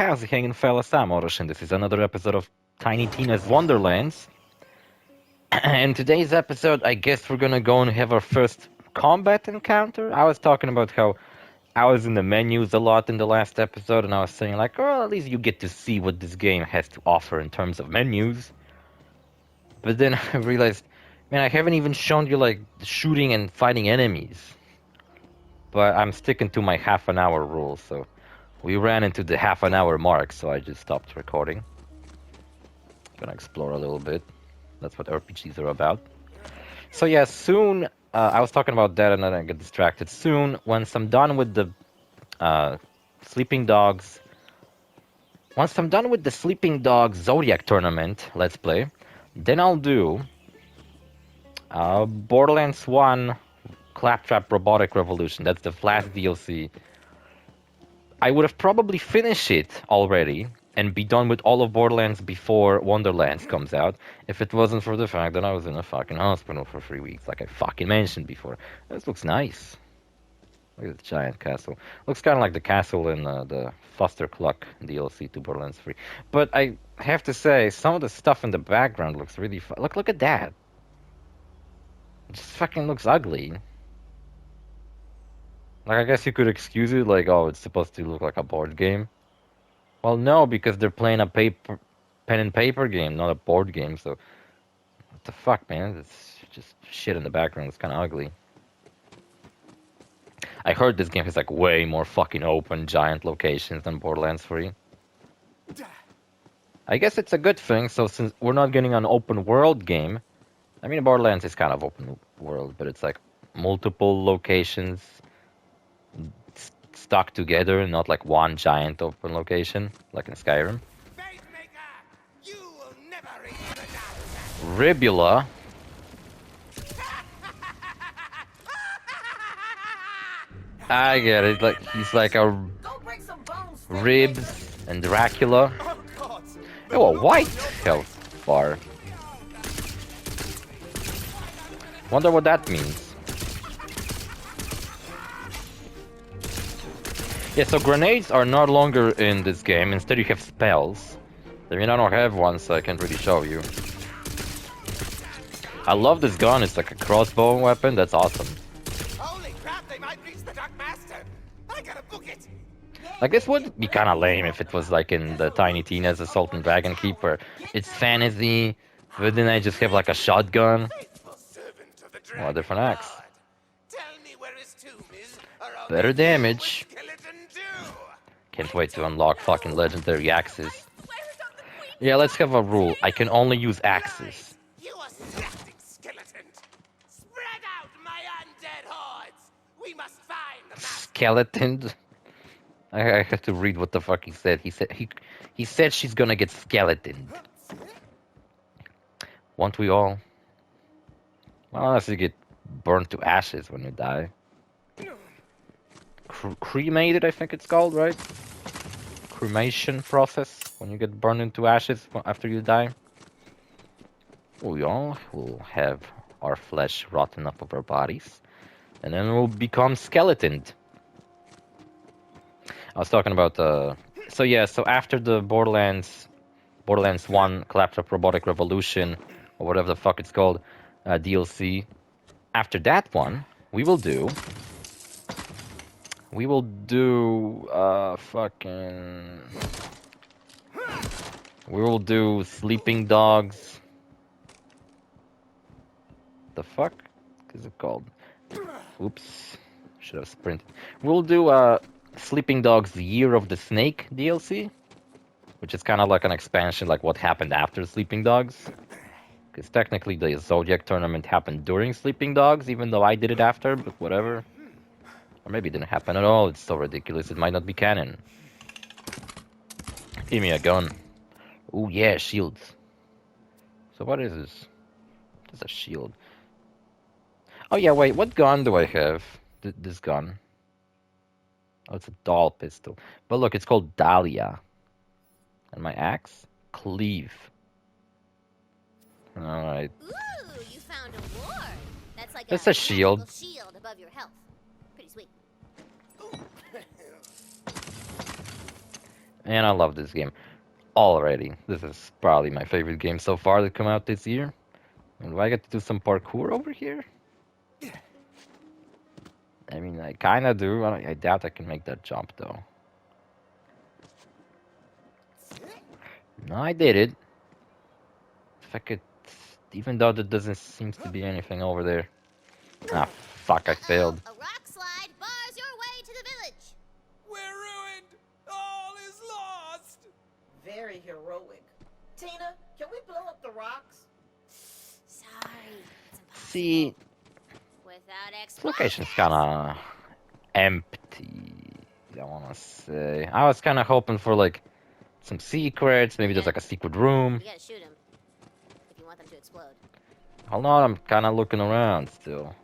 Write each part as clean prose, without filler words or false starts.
How's it hanging, fellas? I'm OrosZ, and this is another episode of Tiny Tina's Wonderlands. In today's episode, I guess we're gonna go and have our first combat encounter. I was talking about how I was in the menus a lot in the last episode, and I was saying like, oh, at least you get to see what this game has to offer in terms of menus. But then I realized, man, I haven't even shown you like shooting and fighting enemies. But I'm sticking to my half an hour rule, so we ran into the half an hour mark, so I just stopped recording. Gonna explore a little bit. That's what RPGs are about. So yeah, soon, I was talking about that and then I got distracted. Soon, once I'm done with the Sleeping Dogs, once I'm done with the Sleeping Dogs Zodiac Tournament, let's play, then I'll do Borderlands 1 Claptrap Robotic Revolution. That's the last DLC. I would have probably finished it already and be done with all of Borderlands before Wonderlands comes out if it wasn't for the fact that I was in a fucking hospital for 3 weeks, like I fucking mentioned before. This looks nice. Look at the giant castle. Looks kind of like the castle in the Foster Cluck DLC to Borderlands 3. But I have to say, some of the stuff in the background looks really look at that. It just fucking looks ugly. Like, I guess you could excuse it, like, oh, it's supposed to look like a board game. Well, no, because they're playing a pen and paper game, not a board game, so... What the fuck, man? It's just shit in the background. It's kind of ugly. I heard this game has, like, way more fucking open, giant locations than Borderlands 3. I guess it's a good thing, so since we're not getting an open world game... I mean, Borderlands is kind of open world, but it's, like, multiple locations... stuck together and not like one giant open location like in Skyrim. Ribula. I get it. Like he's like a ribs and Dracula. Oh, a white health bar. Wonder what that means. Yeah, so grenades are no longer in this game. Instead, you have spells. I mean, I don't have one, so I can't really show you. I love this gun. It's like a crossbow weapon. That's awesome. Holy crap, they might reach the Dark Master. I gotta book it. Like, this would be kind of lame if it was like in the Tiny Tina's Assault and Dragon Keep, where it's fantasy, but then I just have like a shotgun. Or a different axe. Better damage. Can't wait to unlock fucking legendary axes. Yeah, let's have a rule. I can only use axes. You assassinating skeleton! Spread out, my undead hordes! We must find the master. Skeleton? I have to read what the fuck he said. He said she's gonna get skeletoned. Won't we all? Well, unless you get burnt to ashes when you die. Cremated, I think it's called, right? Cremation process, when you get burned into ashes after you die. We all will have our flesh rotten up of our bodies, and then we'll become skeletoned. I was talking about so yeah, so after the Borderlands 1 Claptrap Robotic Revolution, or whatever the fuck it's called, DLC, after that one, we will do Sleeping Dogs. The fuck is it called? Oops, should have sprinted. We'll do Sleeping Dogs Year of the Snake DLC, which is kind of like an expansion, like what happened after Sleeping Dogs. Because technically the Zodiac Tournament happened during Sleeping Dogs, even though I did it after, but whatever. Or maybe it didn't happen at all. It's so ridiculous. It might not be canon. Give me a gun. Ooh, yeah, shields. So what is this? It's a shield. Oh, yeah, wait. What gun do I have? This gun. Oh, it's a doll pistol. But look, it's called Dahlia. And my axe? Cleave. Alright. Ooh, you found a ward. That's like That's a shield. Shield above your health. Pretty sweet. And I love this game already. This is probably my favorite game so far that come out this year. And do I get to do some parkour over here? I mean, I kind of do. I doubt I can make that jump, though. No, I did it. If I could... Even though there doesn't seem to be anything over there. Ah, fuck, I failed. A rock slide bars your way to the village. We're ruined! All is lost! Very heroic. Tina, can we blow up the rocks? Sorry, it's impossible. See, Without this location's kind of empty, I want to say. I was kind of hoping for, like, some secrets. Maybe there's, like, a secret room. You gotta shoot him if you want them to explode. Hold on, I'm kind of looking around still.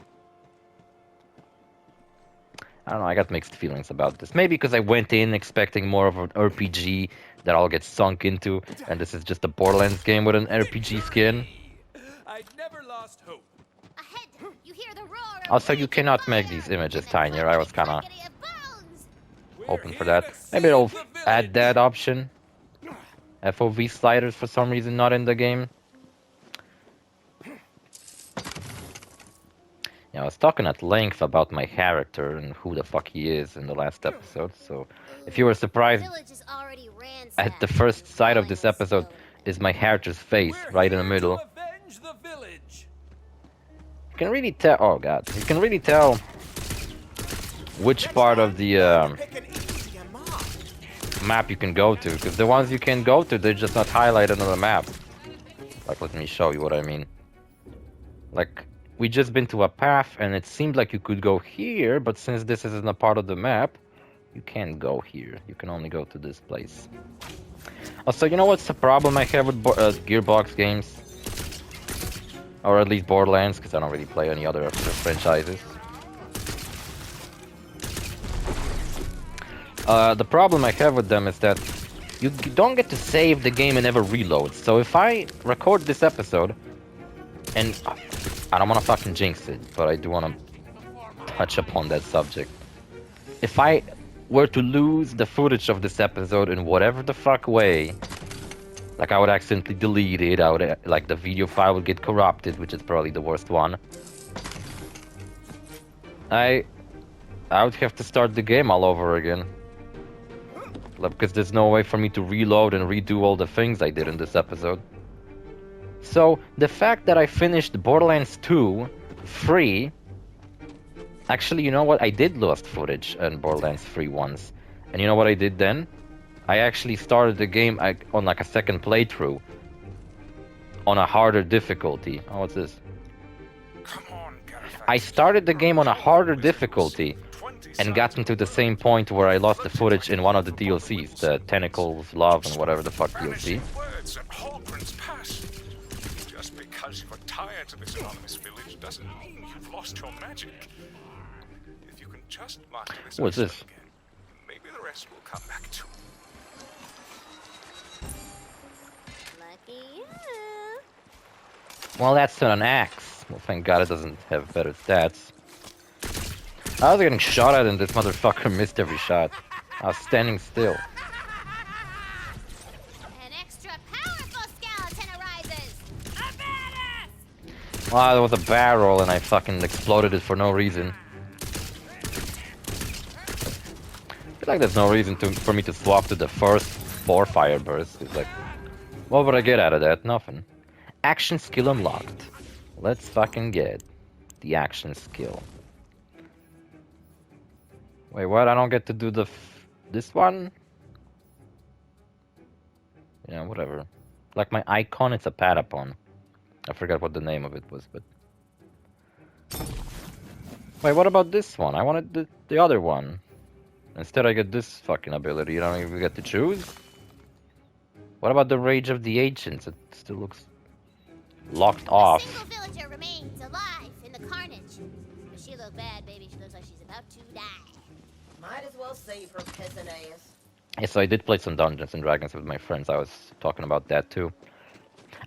I don't know, I got mixed feelings about this. Maybe because I went in expecting more of an RPG that I'll get sunk into, and this is just a Borderlands game with an RPG skin. I never lost hope. Ahead, you hear the roar of Also, you raging cannot fire, make these images and the tinier. I was kind of clankety of bones. hoping for that. Maybe it'll add that option. FOV sliders for some reason not in the game. Yeah, I was talking at length about my character and who the fuck he is in the last episode, so if you were surprised Village is already ransacked. at the first sight of this Falling episode stone. is my character's face We're right in the here middle. to avenge the village. You can really tell, oh god, you can really tell which part of the Pick an easier mark. map you can go to, because the ones you can go to, they're just not highlighted on the map. Like, let me show you what I mean. Like, we just been to a path, and it seemed like you could go here, but since this isn't a part of the map, you can't go here. You can only go to this place. Also, you know what's the problem I have with Gearbox games? Or at least Borderlands, because I don't really play any other franchises. The problem I have with them is that you don't get to save the game and never reload. So if I record this episode, and I don't want to fucking jinx it, but I do want to touch upon that subject. If I were to lose the footage of this episode in whatever the fuck way, like I would accidentally delete it, I would, like the video file would get corrupted, which is probably the worst one. I would have to start the game all over again. Because there's no way for me to reload and redo all the things I did in this episode. So, the fact that I finished Borderlands 2 free... Actually, you know what? I did lose footage in Borderlands 3 once. And you know what I did then? I actually started the game on like a second playthrough. On a harder difficulty. Oh, what's this? I started the game on a harder difficulty. And got into the same point where I lost the footage in one of the DLCs. The Tentacles, Love, and whatever the fuck DLC. Just because you're tired of this anonymous village doesn't mean you've lost your magic. If you can just master this What's this? again, maybe the rest will come back too. Lucky you. Well, that's an axe. Well, thank God it doesn't have better stats. I was getting shot at and this motherfucker missed every shot. I was standing still. An extra powerful skeleton arises. A badass. Well, there was a barrel and I fucking exploded it for no reason. I feel like there's no reason for me to swap to the first 4 fire bursts. It's like, what would I get out of that? Nothing. Action skill unlocked. Let's fucking get the action skill. Wait, what? I don't get to do this one? Yeah, whatever. Like my icon, it's a Patapon. I forgot what the name of it was, but... Wait, what about this one? I wanted the other one. Instead I get this fucking ability. You don't even get to choose? What about the Rage of the Ancients? It still looks locked A off. single villager remains alive in the carnage. But she look bad, baby. She looks like she's about to die. Might as well save her peasant ass. Yes, I did play some Dungeons and Dragons with my friends. I was talking about that too.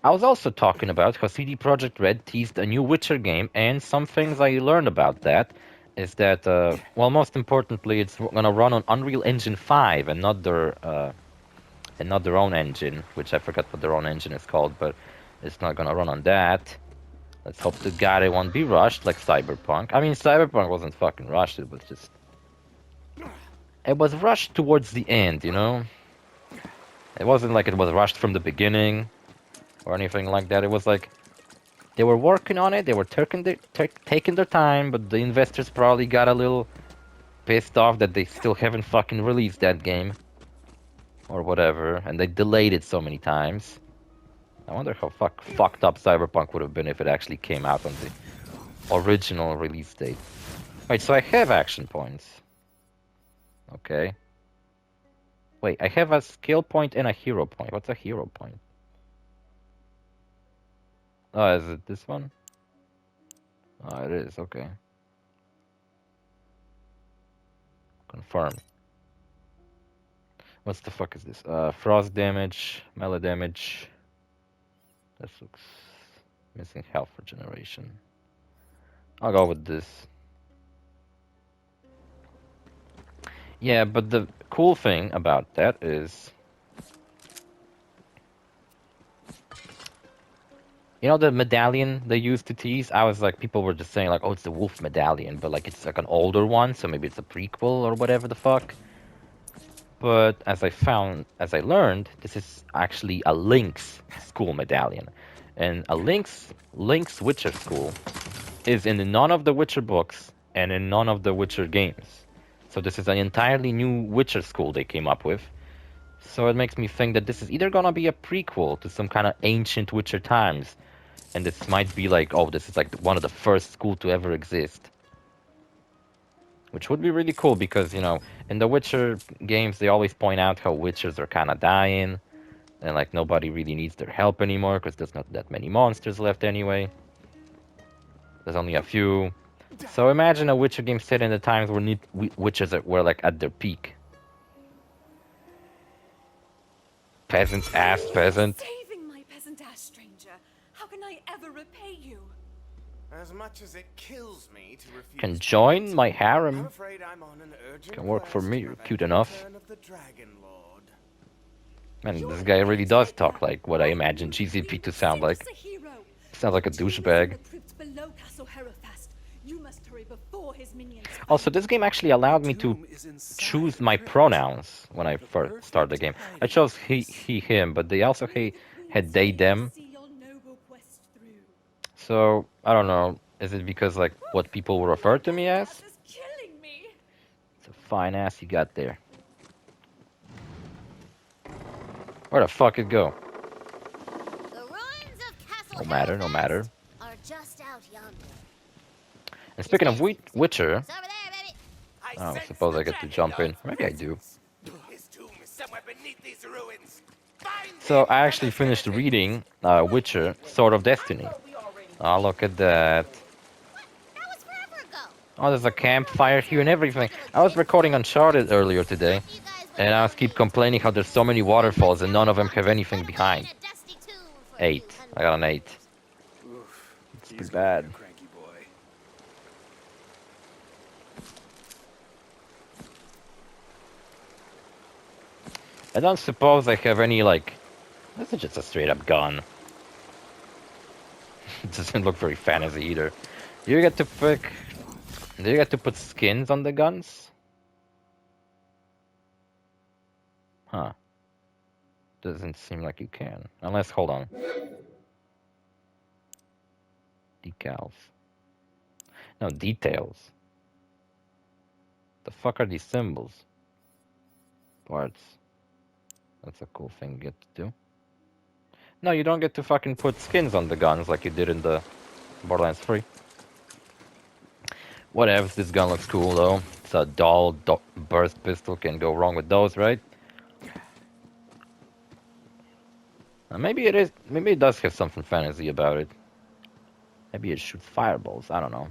I was also talking about how CD Projekt Red teased a new Witcher game, and some things I learned about that is that, well, most importantly, it's gonna run on Unreal Engine 5 and not their and not their own engine, which I forgot what their own engine is called, but it's not gonna run on that. Let's hope to God it won't be rushed like Cyberpunk. I mean, Cyberpunk wasn't fucking rushed, it was just... It was rushed towards the end, you know? It wasn't like it was rushed from the beginning, or anything like that. It was like... They were working on it, they were taking their time, but the investors probably got a little pissed off that they still haven't fucking released that game. Or whatever, and they delayed it so many times. I wonder how fucked up Cyberpunk would have been if it actually came out on the original release date. Wait, so I have action points. Okay. Wait, I have a skill point and a hero point. What's a hero point? Oh, is it this one? Oh, it is, okay. Confirm. What the fuck is this? Frost damage, melee damage. That looks... Missing health regeneration. I'll go with this. Yeah, but the cool thing about that is... You know the medallion they used to tease? I was like, people were just saying like, oh, it's the wolf medallion, but like it's like an older one, so maybe it's a prequel or whatever the fuck. But as I learned, this is actually a Link's school medallion. And a Link's Witcher school is in none of the Witcher books and in none of the Witcher games. So this is an entirely new Witcher school they came up with. So it makes me think that this is either gonna be a prequel to some kind of ancient Witcher times. And this might be like, oh, this is like one of the first school to ever exist. Which would be really cool because, you know, in the Witcher games, they always point out how Witchers are kind of dying. And, like, nobody really needs their help anymore because there's not that many monsters left anyway. There's only a few. So imagine a Witcher game set in the times where Witchers were, like, at their peak. Peasant ass peasant. Saving my peasant ass, stranger. How can I ever repay you? As much as it kills me to refuse Can to join eat, my I'm harem. afraid I'm on an urgent Can work for quest me, to you're prevent cute the enough. return of the Dragonlord. Man, this guy really does talk like what I imagine GCP to sound like. Sounds like a douchebag. Also, this game actually allowed me to choose my pronouns when I first started the game. I chose he, him, but they also had they, them. So, I don't know. Is it because, like, what people will refer to me as? It's a fine ass you got there. Where the fuck it go? The ruins of Castle No matter, no matter. are just out yonder. And speaking of Witcher, It's over there, baby. I sense suppose the I get to jump in. Maybe I do. His tomb is somewhere beneath these ruins. Find So him I and actually finished avenge him. reading Witcher, Sword of Destiny. Oh, look at that. That was forever ago. Oh, there's a campfire here and everything. I was recording Uncharted earlier today, You guys and I was keep complaining how there's so many waterfalls and none of them have anything behind. a dusty tomb for a 8. few I got an 8. Oof, It's he's pretty gonna bad. be a cranky boy. I don't suppose I have any, like... This is just a straight up gun. It doesn't look very fantasy either. Do you get to pick... Do you get to put skins on the guns? Huh. Doesn't seem like you can. Unless, hold on. Decals. No, details. The fuck are these symbols? Parts. That's a cool thing you get to do. No, you don't get to fucking put skins on the guns like you did in the Borderlands 3. Whatever, this gun looks cool though. It's a dull burst pistol, can go wrong with those, right? Maybe it is. Maybe it does have something fantasy about it. Maybe it shoots fireballs. I don't know.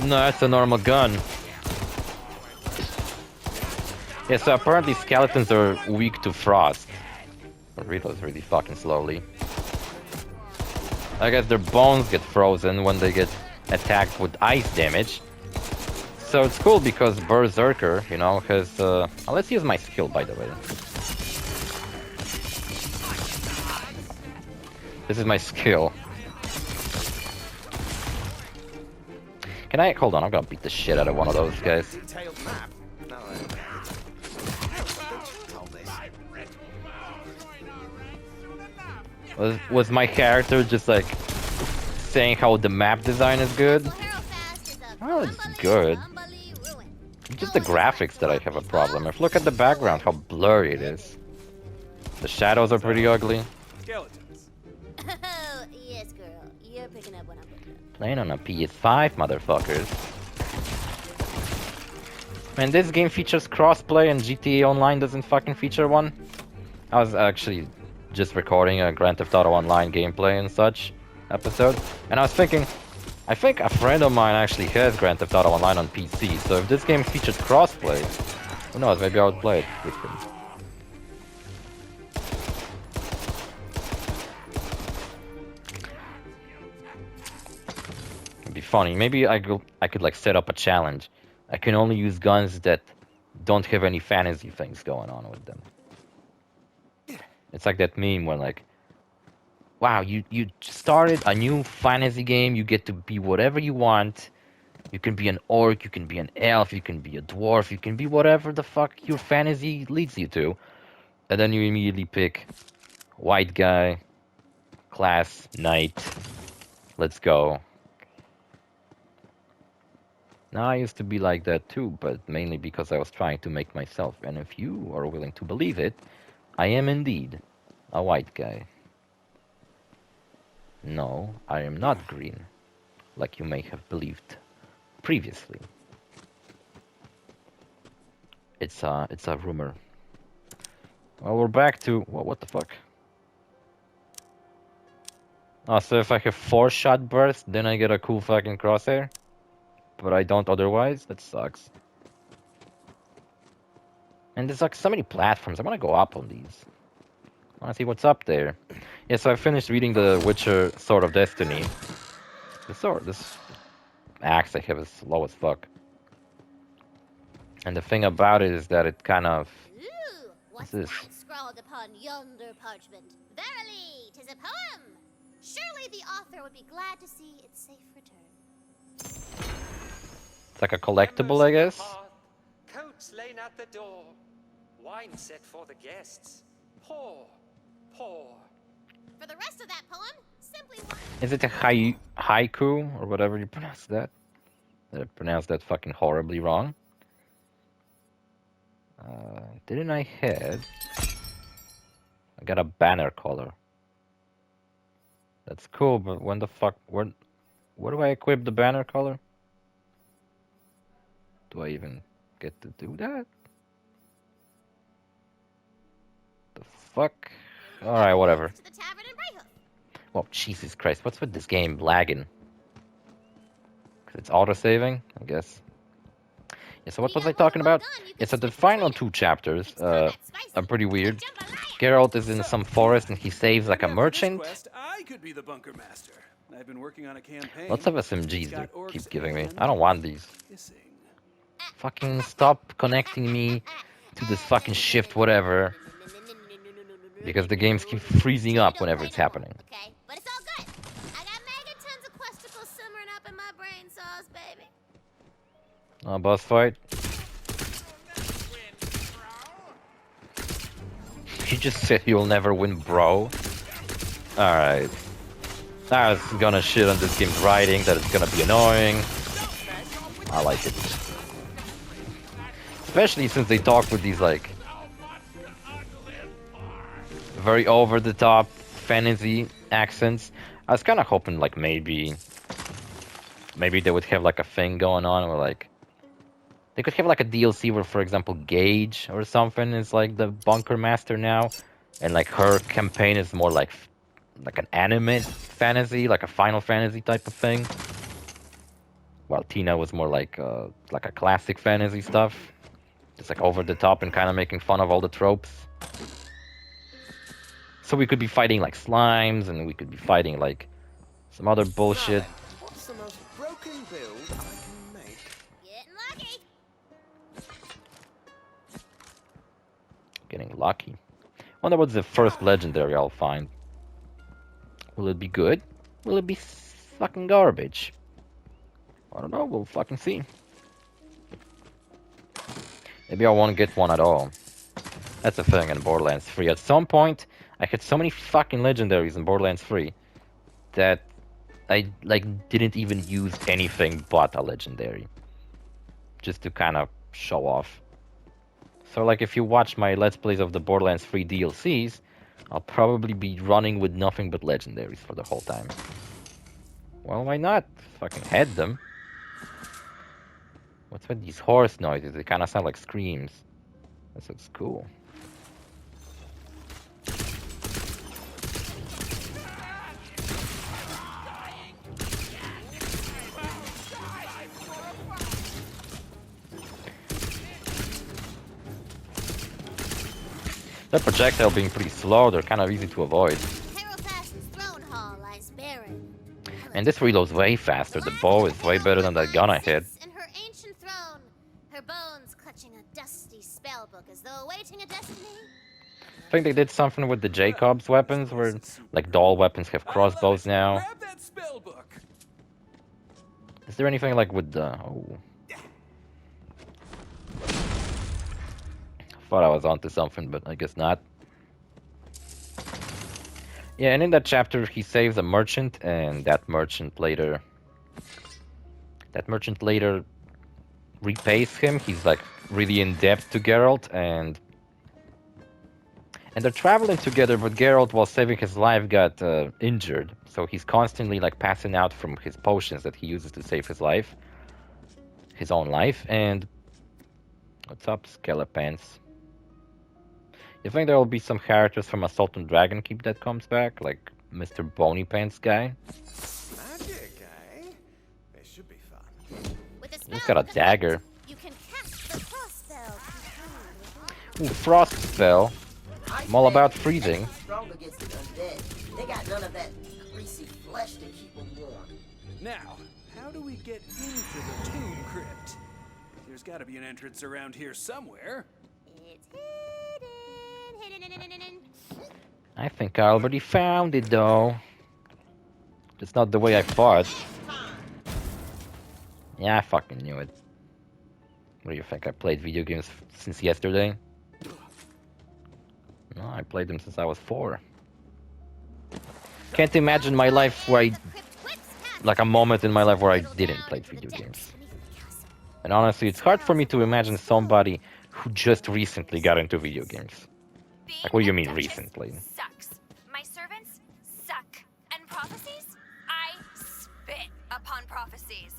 No, that's a normal gun. Yeah, so apparently skeletons are weak to frost. It reloads really fucking slowly. I guess their bones get frozen when they get attacked with ice damage. So it's cool because Berserker, you know, has... oh, let's use my skill, by the way. This is my skill. Can I... Hold on, I'm gonna beat the shit out of one of those guys. Detailed map. No, Was my character just like saying how the map design is good? Well, it's good. It's just the graphics that I have a problem with. Look at the background, how blurry it is. The shadows are pretty ugly. Skeletons. Oh, yes, girl. You're picking up what I'm picking up. Playing on a PS5, motherfuckers. Man, this game features crossplay and GTA Online doesn't fucking feature one. I was actually just recording a Grand Theft Auto Online gameplay and such episode, and I was thinking, I think a friend of mine actually has Grand Theft Auto Online on PC, so if this game featured crossplay, who knows, maybe I would play it with him. It'd be funny. Maybe I could like set up a challenge. I can only use guns that don't have any fantasy things going on with them. It's like that meme where like, wow, you started a new fantasy game, you get to be whatever you want. You can be an orc, you can be an elf, you can be a dwarf, you can be whatever the fuck your fantasy leads you to. And then you immediately pick white guy, class, knight, let's go. Now I used to be like that too, but mainly because I was trying to make myself, and if you are willing to believe it, I am indeed a white guy. No, I am not green, like you may have believed previously. It's a rumor. Well, we're back to... what the fuck? Oh, so if I have 4-shot burst, then I get a cool fucking crosshair? But I don't otherwise? That sucks. And there's like so many platforms. I want to go up on these. I want to see what's up there. Yeah, so I finished reading The Witcher Sword of Destiny. This axe I have is slow as fuck. And the thing about it is that it kind of... Ooh, what's this? that scrawled upon yonder parchment? Verily, 'tis a poem. Surely the author would be glad to see its safe return. It's like a collectible, I guess. Coats laid at the door, wine set for the guests. Pour, pour. For the rest of that poem, simply one. Is it a haiku, or whatever you pronounce that? Did I pronounce that fucking horribly wrong? Didn't I have... I got a banner color. That's cool, but when the fuck... Where do I equip the banner color? Do I even get to do that? The fuck? Alright, whatever. To the tavern in Brighthoof. Well, Jesus Christ, what's with this game lagging? Because it's auto-saving, I guess. Yeah, so what was I talking about? Yeah, so the final 2 chapters are pretty weird. Geralt is in some forest and he saves like a merchant. I could be the bunker master. I've been working on a campaign. Lots of SMGs they keep giving me. I don't want these. Kissing. Fucking stop connecting me to this fucking shift whatever. Because the games keep freezing up whenever it's happening. Okay, but it's all good. I got megatons of questicles simmering up in my brain sauce, baby. Boss fight. You just said you'll never win, bro. Alright. I was gonna shit on this game's writing, that it's gonna be annoying. I like it. Especially since they talk with these, like, very over-the-top fantasy accents. I was kind of hoping, like, maybe they would have, like, a thing going on where, like, they could have, like, a DLC where, for example, Gage or something is, like, the bunker master now. And, like, her campaign is more like an anime fantasy, like a Final Fantasy type of thing. While Tina was more like a classic fantasy stuff. Just, like, over the top and kind of making fun of all the tropes. So we could be fighting, like, slimes, and we could be fighting, like, some other bullshit. What's the most broken build I can make? Getting lucky. Getting lucky. Wonder what's the first legendary I'll find. Will it be good? Will it be fucking garbage? I don't know, we'll fucking see. Maybe I won't get one at all. That's the thing in Borderlands 3. At some point, I had so many fucking legendaries in Borderlands 3 that I didn't even use anything but a legendary. Just to kind of show off. So like if you watch my Let's Plays of the Borderlands 3 DLCs, I'll probably be running with nothing but legendaries for the whole time. Well, why not? Fucking head them. What's with these horse noises? They kind of sound like screams. This looks cool. The projectile being pretty slow, they're kind of easy to avoid. And this reloads way faster. The bow is way better than that gun I had. In her ancient throne, her bones clutching a dusty spellbook as though awaiting a destiny. I think they did something with the Jacob's weapons, where like doll weapons have crossbows now. Grab that spell book. Is there anything like with the... Oh. Thought I was onto something, but I guess not. Yeah, and in that chapter he saves a merchant, and that merchant later repays him. He's like really in debt to Geralt, and they're traveling together, but Geralt, while saving his life, got injured, so he's constantly like passing out from his potions that he uses to save his life, his own life. And what's up, Skelepants? You think there will be some characters from Assault on Dragonkeep that comes back, like Mr. Bony Pants guy? Magic, eh? They should be fun. He's got a dagger. You can cast the frost spell. Ooh, frost spell. I'm all about freezing. Strong against the undead. They got none of that greasy flesh to keep them warm. Now, how do we get into the tomb crypt? There's got to be an entrance around here somewhere. It's hidden. I think I already found it though. It's not the way I thought. Yeah, I fucking knew it. What do you think? I played video games since yesterday? No, I played them since I was 4. Can't imagine my life where like a moment in my life where I didn't play video games. And honestly, it's hard for me to imagine somebody who just recently got into video games. Like, what do you mean recently? Sucks. My servants suck. And prophecies? I spit upon prophecies.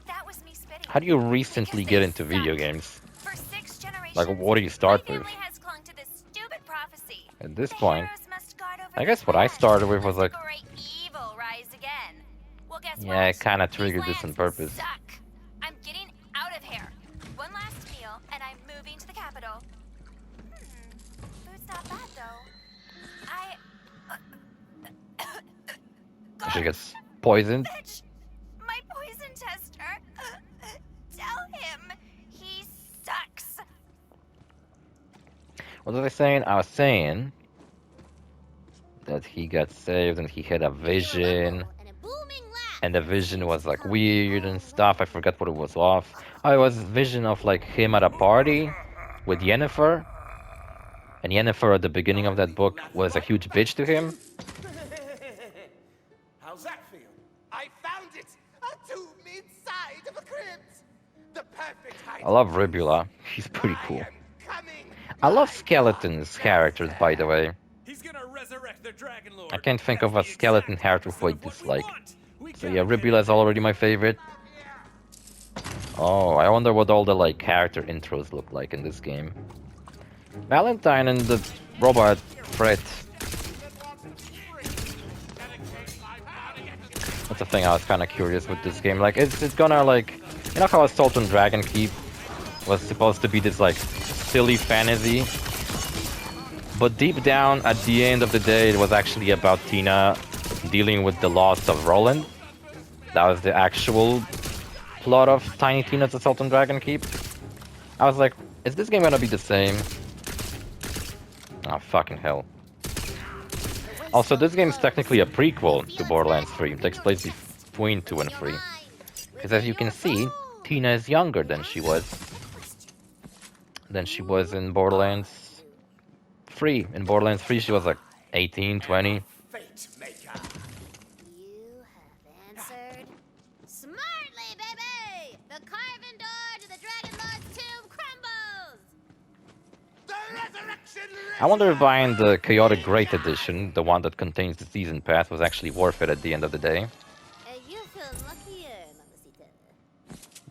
That was me spitting. How do you recently get into video games? For 6 generations, Like, what do you start my with? family has clung to this stupid prophecy. At this The point, heroes must guard over I their guess what I land, started with was lest like, great evil rise again. Well, guess yeah, I what? kind of These triggered this on lands purpose. Suck. I'm getting out of here. One last meal, and I'm moving to the capital. Food's not bad though. She gets poisoned. Bitch, my poison tester. Tell him he sucks. What was I saying? I was saying that he got saved and he had a vision. And the vision was like weird and stuff. I forgot what it was off. Oh, it was a vision of like him at a party with Yennefer. And Yennefer at the beginning of that book was a huge bitch to him. How's that feel? I found it! A tomb inside of a crypt! The perfect height. I love Ribula. He's pretty cool. I love Skeleton's characters, by the way. He's gonna resurrect the Dragonlord. I can't think of a skeleton character who I dislike. So yeah, Ribula is already my favorite. Oh, I wonder what all the like character intros look like in this game. Valentine and the robot Fred. That's the thing I was kind of curious with this game. Like, is it gonna like, you know how Assault on Dragonkeep was supposed to be this like silly fantasy, but deep down at the end of the day, it was actually about Tina dealing with the loss of Roland. That was the actual plot of Tiny Tina's Assault on Dragonkeep. I was like, is this game gonna be the same? Ah, fucking hell. Also, this game is technically a prequel to Borderlands 3. It takes place between 2 and 3. Because as you can see, Tina is younger than she was in Borderlands 3. In Borderlands 3, she was like 18, 20. Fate maker. You have answered smartly, baby! The carven door to the Dragonlord's tomb crumbles! The resurrection. I wonder if buying the Chaotic Great Edition, the one that contains the Season Pass, was actually worth it at the end of the day. You feel luckier, Mamacita.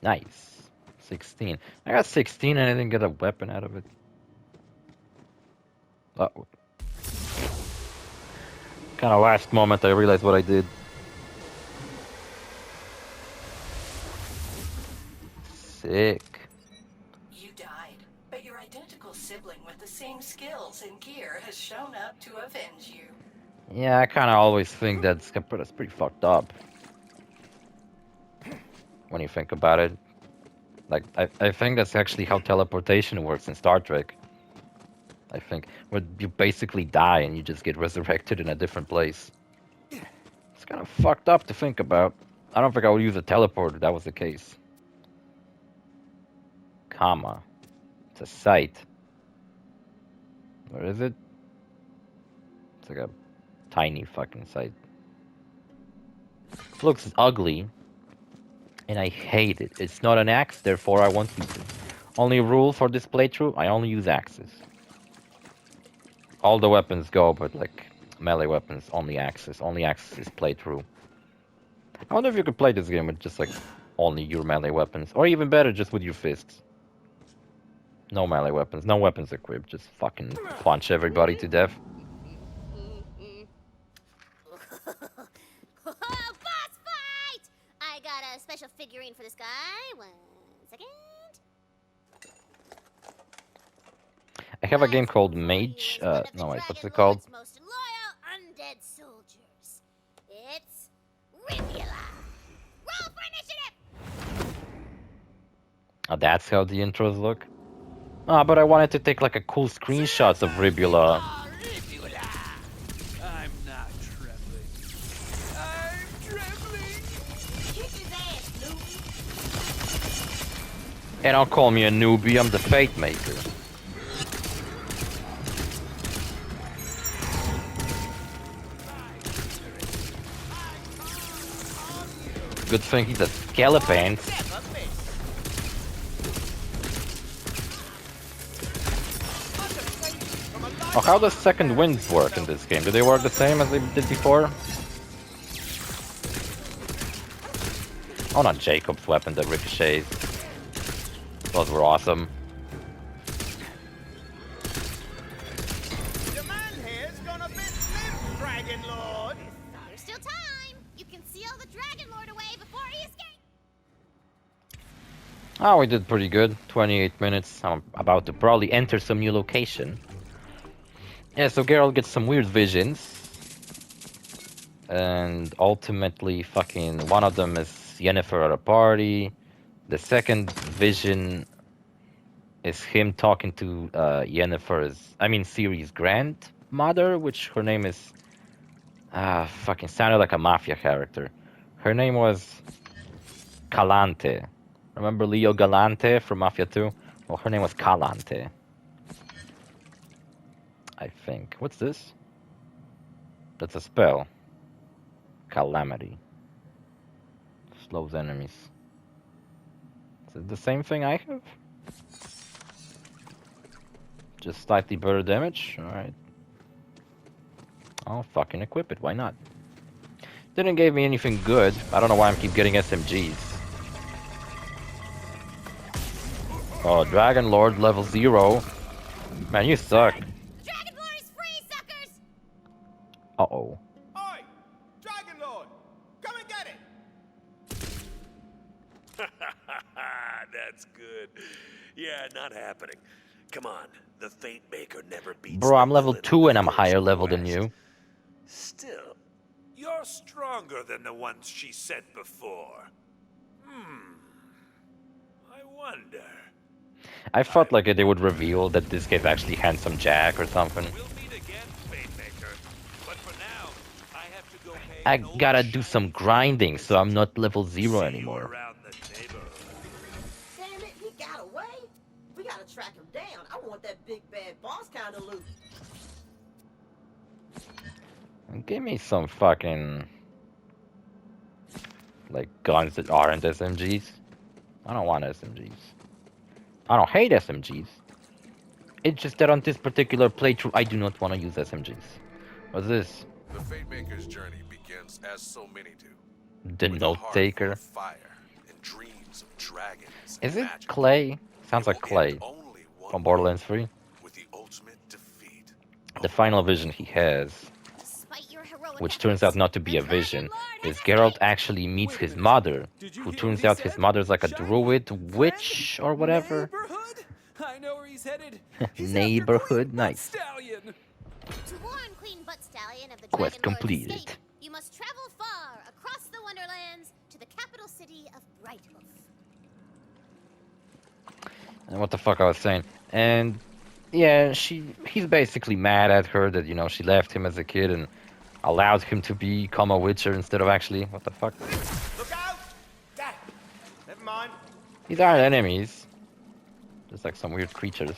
Nice. 16. I got 16 and I didn't get a weapon out of it. Uh-oh. Kind of last moment I realized what I did. Sick. You died, but your identical sibling with the same skills and gear has shown up to avenge you. Yeah, I kind of always think that's pretty fucked up. When you think about it. Like, I think that's actually how teleportation works in Star Trek. I think. Where you basically die and you just get resurrected in a different place. It's kind of fucked up to think about. I don't think I would use a teleporter if that was the case. Comma. It's a site. Where is it? It's like a tiny fucking site. Looks ugly. And I hate it. It's not an axe, therefore I won't use it. Only rule for this playthrough, I only use axes. All the weapons go, but like melee weapons, only axes. Only axes is playthrough. I wonder if you could play this game with just like only your melee weapons. Or even better, just with your fists. No melee weapons, no weapons equipped, just fucking punch everybody to death. Boss fight! I got a special figurine for this guy. 1 second. I have a game called Mage. No wait, what's it called? Most loyal undead soldiers. It's Ribula. Roll for initiative. Oh, that's how the intros look. Ah, but I wanted to take like a cool screenshots of Ribula. I'm not trembling. I'm trembling. Kick his ass, noob. And don't call me a newbie, I'm the Fate Maker. Good thing he's a Skelepants. Oh, how does second winds work in this game? Do they work the same as they did before? Oh, not Jacob's weapon that ricochets. Those were awesome. Your man here's gone a bit limp, Dragonlord. There's still time. You can seal the Dragonlord away before he escapes. Oh, we did pretty good. 28 minutes. I'm about to probably enter some new location. Yeah, so Geralt gets some weird visions. And ultimately, fucking one of them is Yennefer at a party. The second vision is him talking to Ciri's grandmother, which her name is... fucking sounded like a mafia character. Her name was Calante. Remember Leo Galante from Mafia 2? Well, her name was Calante. I think. What's this? That's a spell. Calamity. Slows enemies. Is it the same thing I have? Just slightly better damage? Alright. I'll fucking equip it, why not? Didn't give me anything good. I don't know why I keep getting SMGs. Oh, Dragonlord level 0. Man, you suck. Dragonlord is free, suckers! Uh-oh. Oi! Dragonlord! Come and get it! That's good. Yeah, not happening. Come on, the Fate Maker never beats. Bro, I'm level 2 and I'm higher level than you. Still, you're stronger than the ones she sent before. I wonder. I thought like they would reveal that this guy's actually Handsome Jack or something. We'll meet again, Fatemaker. But for now, I have to go pay I an old gotta do shiny some grinding, so I'm not level 0 See anymore. you around the neighborhood. Damn it, he got away. We gotta track him down. I want that big bad boss kind of loot. Give me some fucking like guns that aren't SMGs. I don't want SMGs. I don't hate SMGs. It's just that on this particular playthrough, I do not want to use SMGs. What's this? The Fatemaker's journey begins as so many do. The with a Note heart Taker. full of fire and dreams of dragons Is and it magic. Clay? Sounds like It will Clay end only one from Borderlands 3. with the ultimate defeat. The final vision he has, Despite your heroic which turns out efforts, not to be the a vision, Dragonlord is has Geralt escaped. actually meets Wait a his minute. mother, Did you who hear turns what he out his said? mother's like a Shiny druid, friend? witch, or whatever. Neighborhood? I know where he's headed. He's Neighborhood, after Queen nice. Stallion. To warn Queen Butt Stallion of the Quest Dragonlord's completed. escape, you must travel far across the Wonderlands to the capital city of Brighthoof. And what the fuck I was saying. And yeah, he's basically mad at her that, you know, she left him as a kid and allowed him to become a witcher instead of actually, what the fuck? Look out! Ah, never mind. These aren't enemies. Just like some weird creatures.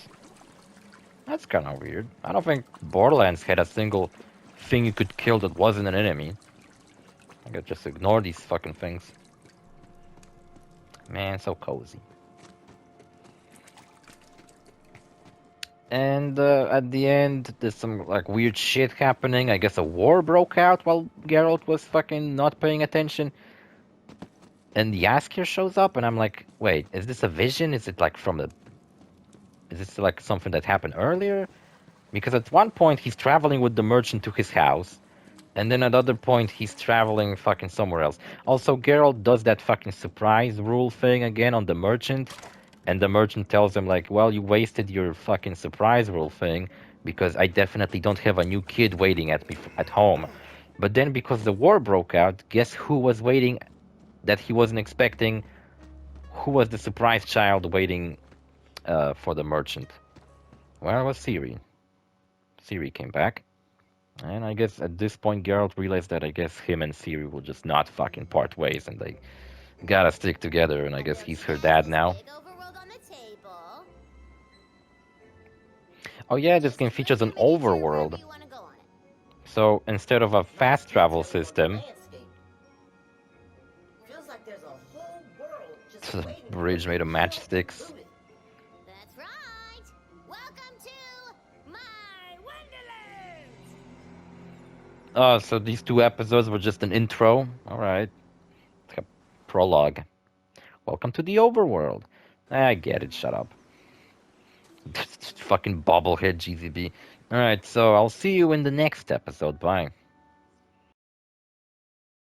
That's kind of weird. I don't think Borderlands had a single thing you could kill that wasn't an enemy. I could just ignore these fucking things. Man, so cozy. And at the end, there's some like weird shit happening. I guess a war broke out while Geralt was fucking not paying attention. And the Askir shows up, and I'm like, wait, is this a vision? Is it like from the... Is this like something that happened earlier? Because at one point he's traveling with the merchant to his house, and then at other point he's traveling fucking somewhere else. Also, Geralt does that fucking surprise rule thing again on the merchant, and the merchant tells him like, well, you wasted your fucking surprise rule thing, because I definitely don't have a new kid waiting at me at home. But then because the war broke out, guess who was waiting that he wasn't expecting? Who was the surprise child waiting for the merchant? Well, it was Ciri. Ciri came back. And I guess at this point Geralt realized that I guess him and Ciri will just not fucking part ways and they gotta stick together, and I guess he's her dad now. Big overworld on the table. Oh yeah, this game features an overworld. You wanna go on it. So instead of a fast travel system, Landscape. Feels like there's a whole world just it's a waiting for bridge made of us to matchsticks. loot it. That's right. Welcome to my Wonderlands. Oh, so these 2 episodes were just an intro. Alright. It's like a prologue. Welcome to the overworld. I get it, shut up. Fucking bobblehead GZB. Alright, so I'll see you in the next episode. Bye.